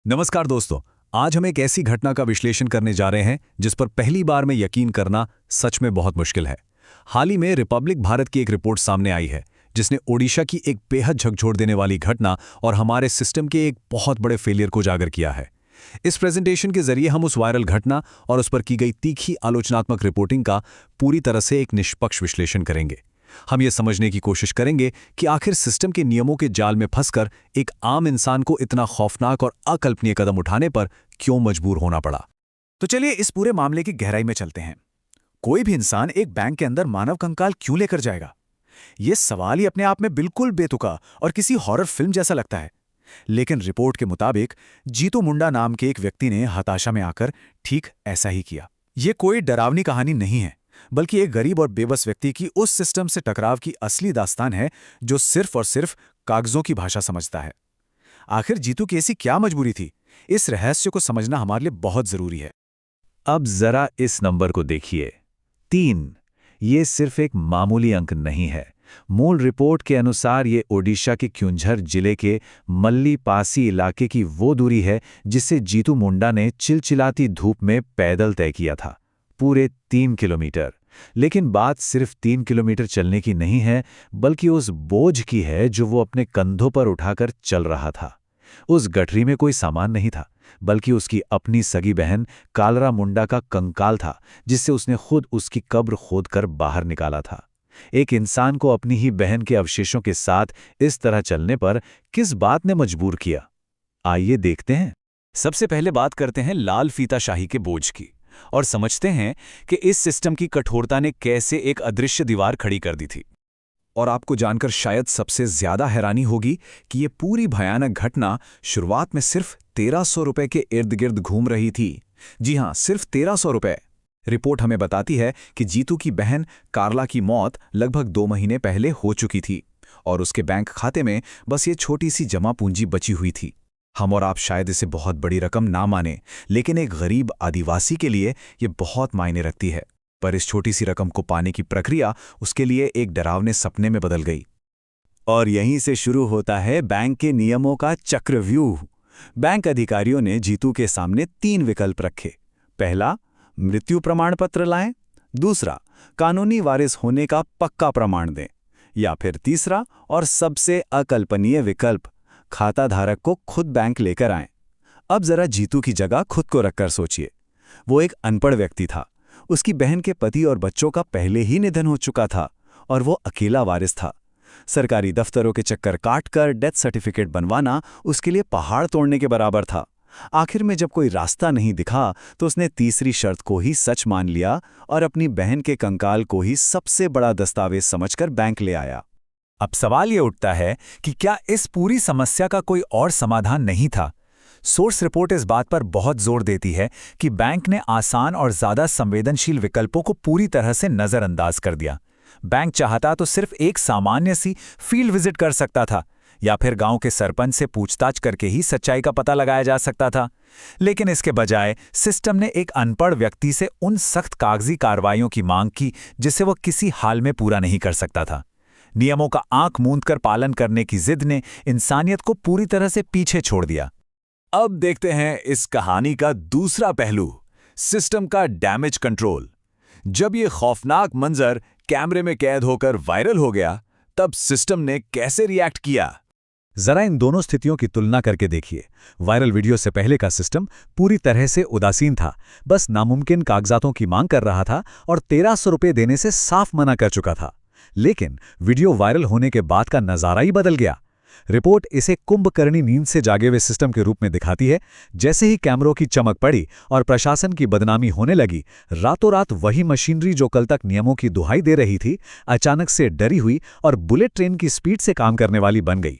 नमस्कार दोस्तों। आज हम एक ऐसी घटना का विश्लेषण करने जा रहे हैं जिस पर पहली बार में यकीन करना सच में बहुत मुश्किल है। हाल ही में रिपब्लिक भारत की एक रिपोर्ट सामने आई है जिसने ओडिशा की एक बेहद झकझोर देने वाली घटना और हमारे सिस्टम के एक बहुत बड़े फेलियर को उजागर किया है। इस प्रेजेंटेशन के जरिए हम उस वायरल घटना और उस पर की गई तीखी आलोचनात्मक रिपोर्टिंग का पूरी तरह से एक निष्पक्ष विश्लेषण करेंगे। हम ये समझने की कोशिश करेंगे कि आखिर सिस्टम के नियमों के जाल में फंसकर एक आम इंसान को इतना खौफनाक और अकल्पनीय कदम उठाने पर क्यों मजबूर होना पड़ा। तो चलिए इस पूरे मामले की गहराई में चलते हैं। कोई भी इंसान एक बैंक के अंदर मानव कंकाल क्यों लेकर जाएगा? यह सवाल ही अपने आप में बिल्कुल बेतुका और किसी हॉरर फिल्म जैसा लगता है। लेकिन रिपोर्ट के मुताबिक जीतू मुंडा नाम के एक व्यक्ति ने हताशा में आकर ठीक ऐसा ही किया। यह कोई डरावनी कहानी नहीं है, बल्कि एक गरीब और बेबस व्यक्ति की उस सिस्टम से टकराव की असली दास्तान है जो सिर्फ और सिर्फ कागजों की भाषा समझता है। आखिर जीतू की ऐसी क्या मजबूरी थी? इस रहस्य को समझना हमारे लिए बहुत जरूरी है। अब जरा इस नंबर को देखिए, 3। ये सिर्फ एक मामूली अंक नहीं है। मूल रिपोर्ट के अनुसार ये ओडिशा के क्युंझर जिले के मल्लीपासी इलाके की वो दूरी है जिसे जीतू मुंडा ने चिलचिलाती धूप में पैदल तय किया था, पूरे 3 किलोमीटर। लेकिन बात सिर्फ 3 किलोमीटर चलने की नहीं है, बल्कि उस बोझ की है जो वो अपने कंधों पर उठाकर चल रहा था। उस गठरी में कोई सामान नहीं था, बल्कि उसकी अपनी सगी बहन कालरा मुंडा का कंकाल था, जिससे उसने खुद उसकी कब्र खोदकर बाहर निकाला था। एक इंसान को अपनी ही बहन के अवशेषों के साथ इस तरह चलने पर किस बात ने मजबूर किया? आइए देखते हैं। सबसे पहले बात करते हैं लाल फीताशाही के बोझ की और समझते हैं कि इस सिस्टम की कठोरता ने कैसे एक अदृश्य दीवार खड़ी कर दी थी। और आपको जानकर शायद सबसे ज्यादा हैरानी होगी कि ये पूरी भयानक घटना शुरुआत में सिर्फ 1300 रुपए के इर्द गिर्द घूम रही थी। जी हां, सिर्फ 1300 रुपए। रिपोर्ट हमें बताती है कि जीतू की बहन कार्ला की मौत लगभग 2 महीने पहले हो चुकी थी और उसके बैंक खाते में बस ये छोटी सी जमा पूंजी बची हुई थी। हम और आप शायद इसे बहुत बड़ी रकम ना माने, लेकिन एक गरीब आदिवासी के लिए ये बहुत मायने रखती है। पर इस छोटी सी रकम को पाने की प्रक्रिया उसके लिए एक डरावने सपने में बदल गई। और यहीं से शुरू होता है बैंक के नियमों का चक्रव्यूह। बैंक अधिकारियों ने जीतू के सामने 3 विकल्प रखे। पहला, मृत्यु प्रमाण पत्र लाएं। दूसरा, कानूनी वारिस होने का पक्का प्रमाण दें। या फिर तीसरा और सबसे अकल्पनीय विकल्प, खाता धारक को खुद बैंक लेकर आएं। अब जरा जीतू की जगह खुद को रखकर सोचिए। वो एक अनपढ़ व्यक्ति था। उसकी बहन के पति और बच्चों का पहले ही निधन हो चुका था और वो अकेला वारिस था। सरकारी दफ्तरों के चक्कर काटकर डेथ सर्टिफिकेट बनवाना उसके लिए पहाड़ तोड़ने के बराबर था। आखिर में जब कोई रास्ता नहीं दिखा तो उसने तीसरी शर्त को ही सच मान लिया और अपनी बहन के कंकाल को ही सबसे बड़ा दस्तावेज समझकर बैंक ले आया। अब सवाल ये उठता है कि क्या इस पूरी समस्या का कोई और समाधान नहीं था? सोर्स रिपोर्ट इस बात पर बहुत जोर देती है कि बैंक ने आसान और ज्यादा संवेदनशील विकल्पों को पूरी तरह से नजरअंदाज कर दिया। बैंक चाहता तो सिर्फ एक सामान्य सी फील्ड विजिट कर सकता था या फिर गांव के सरपंच से पूछताछ करके ही सच्चाई का पता लगाया जा सकता था। लेकिन इसके बजाय सिस्टम ने एक अनपढ़ व्यक्ति से उन सख्त कागजी कार्रवाइयों की मांग की जिसे वह किसी हाल में पूरा नहीं कर सकता था। नियमों का आंख मूंद कर पालन करने की जिद ने इंसानियत को पूरी तरह से पीछे छोड़ दिया। अब देखते हैं इस कहानी का दूसरा पहलू, सिस्टम का डैमेज कंट्रोल। जब ये खौफनाक मंजर कैमरे में कैद होकर वायरल हो गया, तब सिस्टम ने कैसे रिएक्ट किया? जरा इन दोनों स्थितियों की तुलना करके देखिए। वायरल वीडियो से पहले का सिस्टम पूरी तरह से उदासीन था, बस नामुमकिन कागजातों की मांग कर रहा था और 1300 रुपये देने से साफ मना कर चुका था। लेकिन वीडियो वायरल होने के बाद का नजारा ही बदल गया। रिपोर्ट इसे कुंभकर्णी नींद से जागे हुए सिस्टम के रूप में दिखाती है। जैसे ही कैमरों की चमक पड़ी और प्रशासन की बदनामी होने लगी, रातों रात वही मशीनरी जो कल तक नियमों की दुहाई दे रही थी, अचानक से डरी हुई और बुलेट ट्रेन की स्पीड से काम करने वाली बन गई।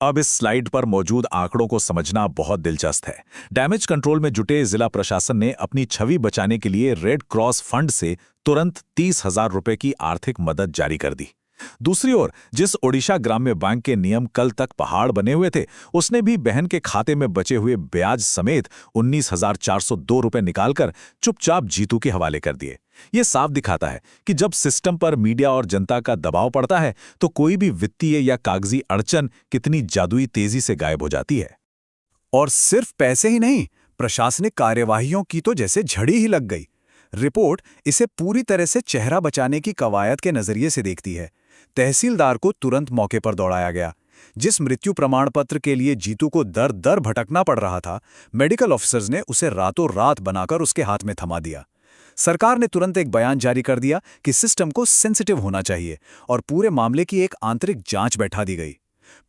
अब इस स्लाइड पर मौजूद आंकड़ों को समझना बहुत दिलचस्प है। डैमेज कंट्रोल में जुटे जिला प्रशासन ने अपनी छवि बचाने के लिए रेड क्रॉस फंड से तुरंत 30,000 रुपए की आर्थिक मदद जारी कर दी। दूसरी ओर जिस ओडिशा ग्राम्य बैंक के नियम कल तक पहाड़ बने हुए थे, उसने भी बहन के खाते में बचे हुए ब्याज समेत 19,402 रुपए निकालकर चुपचाप जीतू के हवाले कर दिए। ये साफ दिखाता है कि जब सिस्टम पर मीडिया और जनता का दबाव पड़ता है तो कोई भी वित्तीय या कागजी अड़चन कितनी जादुई तेजी से गायब हो जाती है। और सिर्फ पैसे ही नहीं, प्रशासनिक कार्यवाहियों की तो जैसे झड़ी ही लग गई। रिपोर्ट इसे पूरी तरह से चेहरा बचाने की कवायद के नजरिए से देखती है। तहसीलदार को तुरंत मौके पर दौड़ाया गया। जिस मृत्यु प्रमाण पत्र के लिए जीतू को दर दर भटकना पड़ रहा था, मेडिकल ऑफिसर्स ने उसे रातों रात बनाकर उसके हाथ में थमा दिया। सरकार ने तुरंत एक बयान जारी कर दिया कि सिस्टम को सेंसिटिव होना चाहिए और पूरे मामले की एक आंतरिक जांच बैठा दी गई।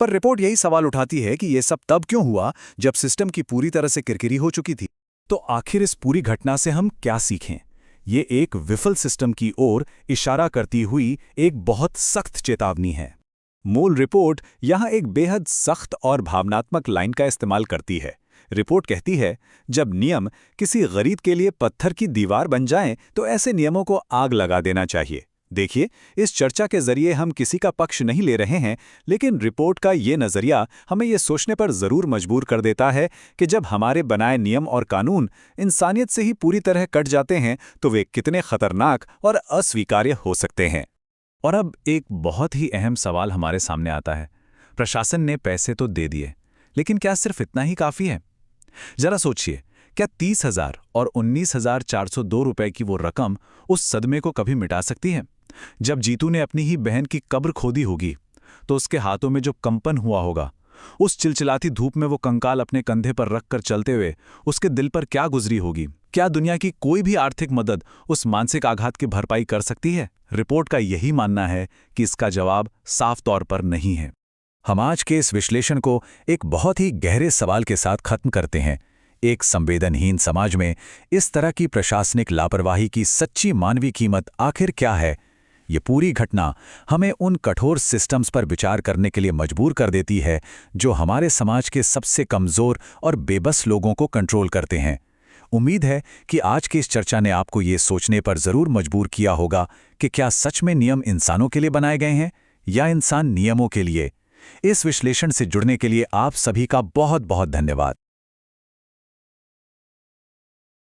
पर रिपोर्ट यही सवाल उठाती है कि यह सब तब क्यों हुआ जब सिस्टम की पूरी तरह से किरकिरी हो चुकी थी। तो आखिर इस पूरी घटना से हम क्या सीखें? ये एक विफल सिस्टम की ओर इशारा करती हुई एक बहुत सख्त चेतावनी है। मूल रिपोर्ट यहां एक बेहद सख्त और भावनात्मक लाइन का इस्तेमाल करती है। रिपोर्ट कहती है, जब नियम किसी गरीब के लिए पत्थर की दीवार बन जाएं, तो ऐसे नियमों को आग लगा देना चाहिए। देखिए, इस चर्चा के जरिए हम किसी का पक्ष नहीं ले रहे हैं, लेकिन रिपोर्ट का ये नजरिया हमें ये सोचने पर जरूर मजबूर कर देता है कि जब हमारे बनाए नियम और कानून इंसानियत से ही पूरी तरह कट जाते हैं, तो वे कितने खतरनाक और अस्वीकार्य हो सकते हैं। और अब एक बहुत ही अहम सवाल हमारे सामने आता है। प्रशासन ने पैसे तो दे दिए, लेकिन क्या सिर्फ इतना ही काफी है? जरा सोचिए, क्या 30,000 और 19,402 रुपए की वो रकम उस सदमे को कभी मिटा सकती है? जब जीतू ने अपनी ही बहन की कब्र खोदी होगी, तो उसके हाथों में जो कंपन हुआ होगा, उस चिलचिलाती धूप में वो कंकाल अपने कंधे पर रखकर चलते हुए उसके दिल पर क्या गुजरी होगी? क्या दुनिया की कोई भी आर्थिक मदद उस मानसिक आघात की भरपाई कर सकती है? रिपोर्ट का यही मानना है कि इसका जवाब साफ तौर पर नहीं है। हम आज के इस विश्लेषण को एक बहुत ही गहरे सवाल के साथ खत्म करते हैं। एक संवेदनहीन समाज में इस तरह की प्रशासनिक लापरवाही की सच्ची मानवीय कीमत आखिर क्या है? ये पूरी घटना हमें उन कठोर सिस्टम्स पर विचार करने के लिए मजबूर कर देती है जो हमारे समाज के सबसे कमजोर और बेबस लोगों को कंट्रोल करते हैं। उम्मीद है कि आज की इस चर्चा ने आपको ये सोचने पर जरूर मजबूर किया होगा कि क्या सच में नियम इंसानों के लिए बनाए गए हैं या इंसान नियमों के लिए। इस विश्लेषण से जुड़ने के लिए आप सभी का बहुत बहुत धन्यवाद।